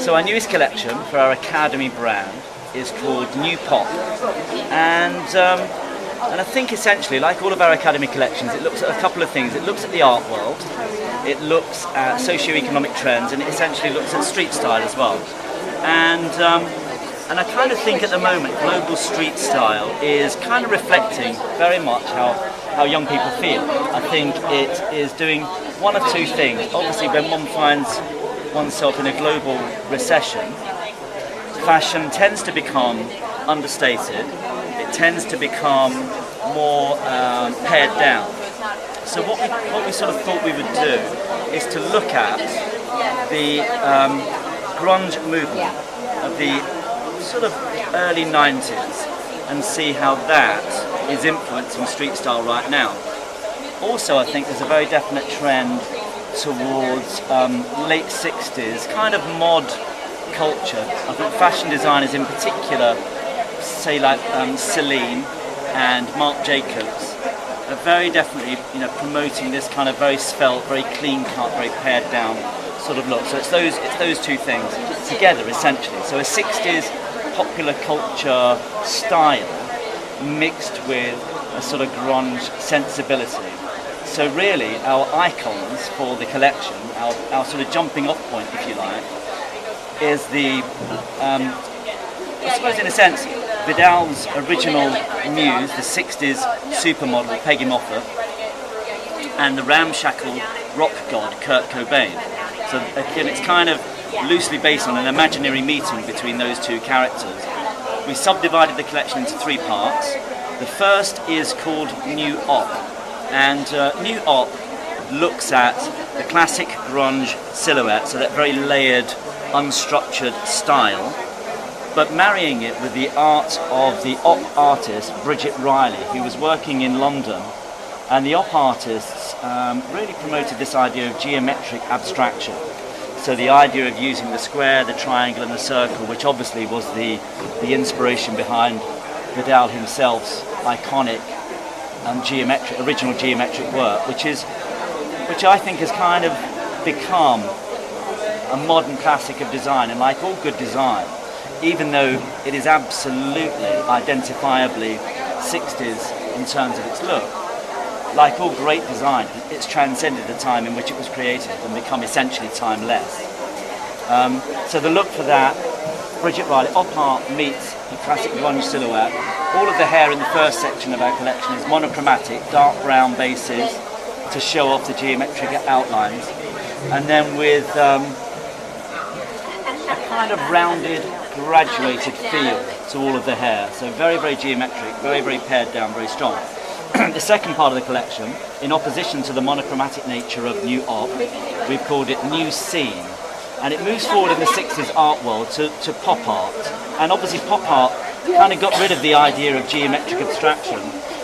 So our newest collection for our Academy brand is called New Pop, and I think essentially, like all of our Academy collections, it looks at a couple of things. It looks at the art world, it looks at socio-economic trends, and it essentially looks at street style as well. And I kind of think at the moment global street style is kind of reflecting very much how young people feel. I think it is doing one of two things. Obviously, when one finds oneself in a global recession, fashion tends to become understated. It tends to become more pared down. So what we sort of thought we would do is to look at the grunge movement of the sort of early 90s and see how that is influencing street style right now. Also, I think there's a very definite trend towards late 60s kind of mod culture. I think fashion designers in particular, say like Celine and Marc Jacobs, are very definitely promoting this kind of very svelte, very clean cut, very pared down sort of look. So it's those two things together essentially. So a 60s popular culture style mixed with a sort of grunge sensibility. So really our icons for the collection, our sort of jumping off point if you like, is the, I suppose in a sense, Vidal's original muse, the 60s supermodel Peggy Moffat, and the ramshackle rock god Kurt Cobain. So again, it's kind of loosely based on an imaginary meeting between those two characters. We subdivided the collection into three parts. The first is called New Op, and New Op looks at the classic grunge silhouette, so that very layered, unstructured style, but marrying it with the art of the op artist Bridget Riley, who was working in London. And the op artists really promoted this idea of geometric abstraction. So the idea of using the square, the triangle and the circle, which obviously was the inspiration behind Vidal himself's iconic original geometric work, which I think has kind of become a modern classic of design. And like all good design, even though it is absolutely identifiably 60s in terms of its look, like all great design, it's transcended the time in which it was created and become essentially timeless. So the look for that, Bridget Riley, op art meets the classic grunge silhouette. All of the hair in the first section of our collection is monochromatic, dark brown bases to show off the geometric outlines. And then with a kind of rounded, graduated feel to all of the hair. So very, very geometric, very, very pared down, very strong. The second part of the collection, in opposition to the monochromatic nature of New Op, we've called it New Scene. And it moves forward in the 60s art world to pop art. And obviously pop art kind of got rid of the idea of geometric abstraction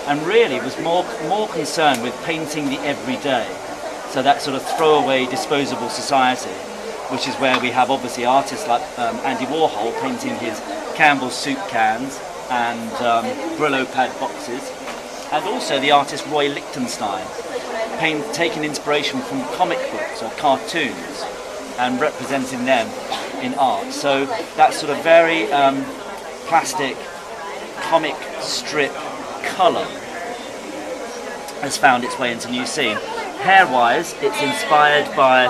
and really was more concerned with painting the everyday. So that sort of throwaway, disposable society, which is where we have obviously artists like Andy Warhol painting his Campbell's soup cans and Brillo pad boxes. And also the artist Roy Lichtenstein, taking inspiration from comic books or cartoons and representing them in art. So that sort of very plastic comic strip colour has found its way into New Scene. Hair-wise, it's inspired by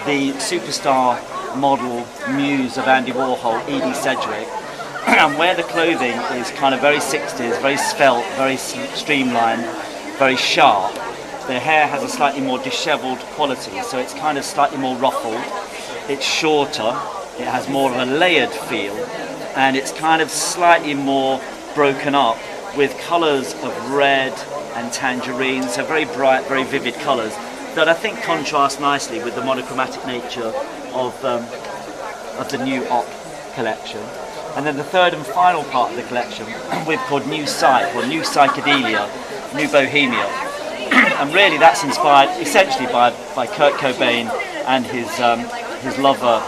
the superstar model muse of Andy Warhol, Edie Sedgwick. And where the clothing is kind of very 60s, very svelte, very streamlined, very sharp, the hair has a slightly more dishevelled quality, so it's kind of slightly more ruffled, it's shorter, it has more of a layered feel, and it's kind of slightly more broken up with colours of red and tangerine, so very bright, very vivid colours that I think contrast nicely with the monochromatic nature of the New Op collection. And then the third and final part of the collection we've called New Psych, or New Psychedelia, New Bohemia. And really that's inspired essentially by Kurt Cobain and his lover,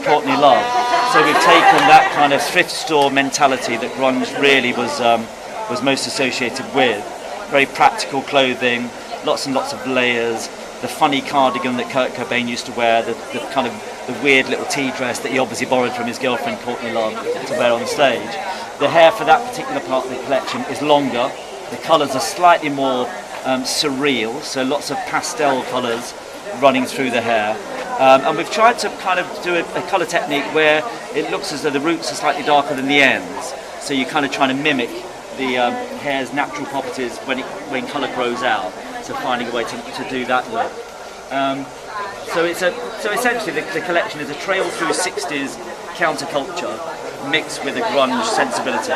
Courtney Love. So we've taken that kind of thrift store mentality that grunge really was most associated with. Very practical clothing, lots and lots of layers, the funny cardigan that Kurt Cobain used to wear, the kind of the weird little tea dress that he obviously borrowed from his girlfriend Courtney Love to wear on stage. The hair for that particular part of the collection is longer. The colours are slightly more surreal, so lots of pastel colours running through the hair. And we've tried to kind of do a colour technique where it looks as though the roots are slightly darker than the ends. So you're kind of trying to mimic the hair's natural properties when colour grows out. So finding a way to do that look. So essentially the collection is a trail through 60s counterculture mixed with a grunge sensibility.